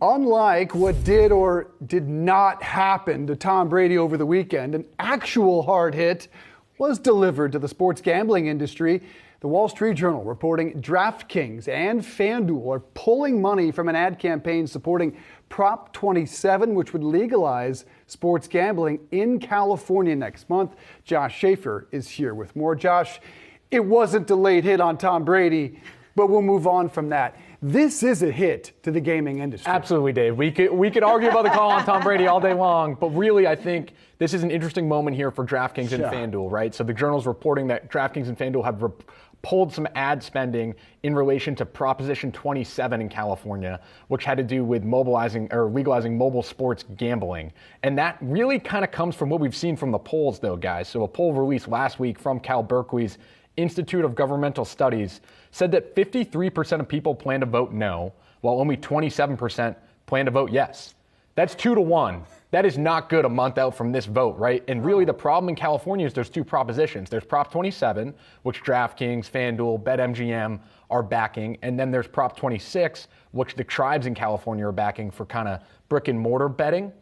Unlike what did or did not happen to Tom Brady over the weekend, an actual hard hit was delivered to the sports gambling industry. The Wall Street Journal reporting DraftKings and FanDuel are pulling money from an ad campaign supporting Prop 27, which would legalize sports gambling in California next month. Josh Schafer is here with more. Josh, it wasn't a late hit on Tom Brady, but we'll move on from that. This is a hit to the gaming industry. Absolutely, Dave. We could argue about the call on Tom Brady all day long, but really I think this is an interesting moment here for DraftKings and FanDuel, right? So the Journal's reporting that DraftKings and FanDuel have pulled some ad spending in relation to Proposition 27 in California, which had to do with mobilizing or legalizing mobile sports gambling. And that really kind of comes from what we've seen from the polls, though, guys. So a poll released last week from Cal Berkeley's Institute of Governmental Studies said that 53% of people plan to vote no, while only 27% plan to vote yes. That's 2-1. That is not good a month out from this vote, right? And really the problem in California is there's two propositions. There's Prop 27, which DraftKings, FanDuel, BetMGM are backing, and then there's Prop 26, which the tribes in California are backing for kind of brick and mortar betting.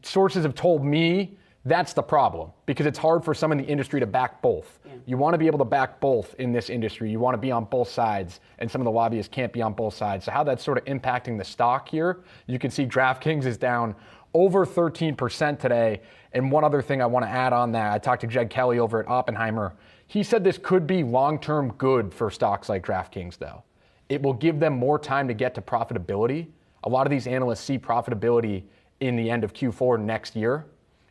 Sources have told me that's the problem, because it's hard for some in the industry to back both. Yeah. You want to be able to back both in this industry. You want to be on both sides, and some of the lobbyists can't be on both sides. So how that's sort of impacting the stock here, you can see DraftKings is down over 13% today. And one other thing I want to add on that, I talked to Jed Kelly over at Oppenheimer. He said this could be long-term good for stocks like DraftKings, though. It will give them more time to get to profitability. A lot of these analysts see profitability in the end of Q4 next year.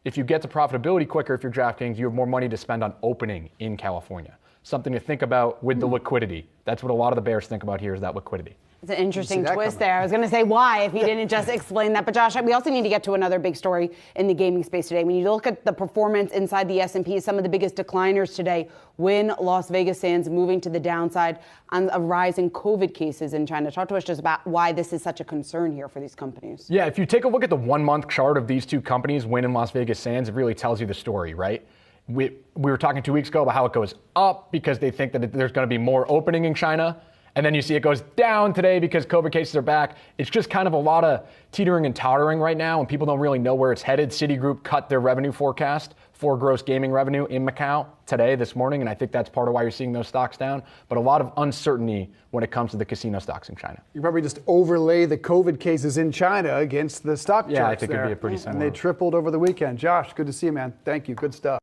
If you get to profitability quicker, if you're DraftKings, you have more money to spend on opening in California. Something to think about with the liquidity. That's what a lot of the bears think about here, is that liquidity. It's an interesting twist there. I was going to say why if you didn't just explain that. But Josh, we also need to get to another big story in the gaming space today. When you look at the performance inside the S&P, some of the biggest decliners today, when Las Vegas Sands moving to the downside on a rise in COVID cases in China. Talk to us just about why this is such a concern here for these companies. Yeah, if you take a look at the 1 month chart of these two companies, Wynn and Las Vegas Sands, it really tells you the story, right? We were talking 2 weeks ago about how it goes up because they think that there's going to be more opening in China. And then you see it goes down today because COVID cases are back. It's just kind of a lot of teetering and tottering right now, and people don't really know where it's headed. Citigroup cut their revenue forecast for gross gaming revenue in Macau today, this morning, and I think that's part of why you're seeing those stocks down. But a lot of uncertainty when it comes to the casino stocks in China. You probably just overlay the COVID cases in China against the stock charts. Yeah, I think it'd be a pretty similar. And they tripled over the weekend. Josh, good to see you, man. Thank you. Good stuff.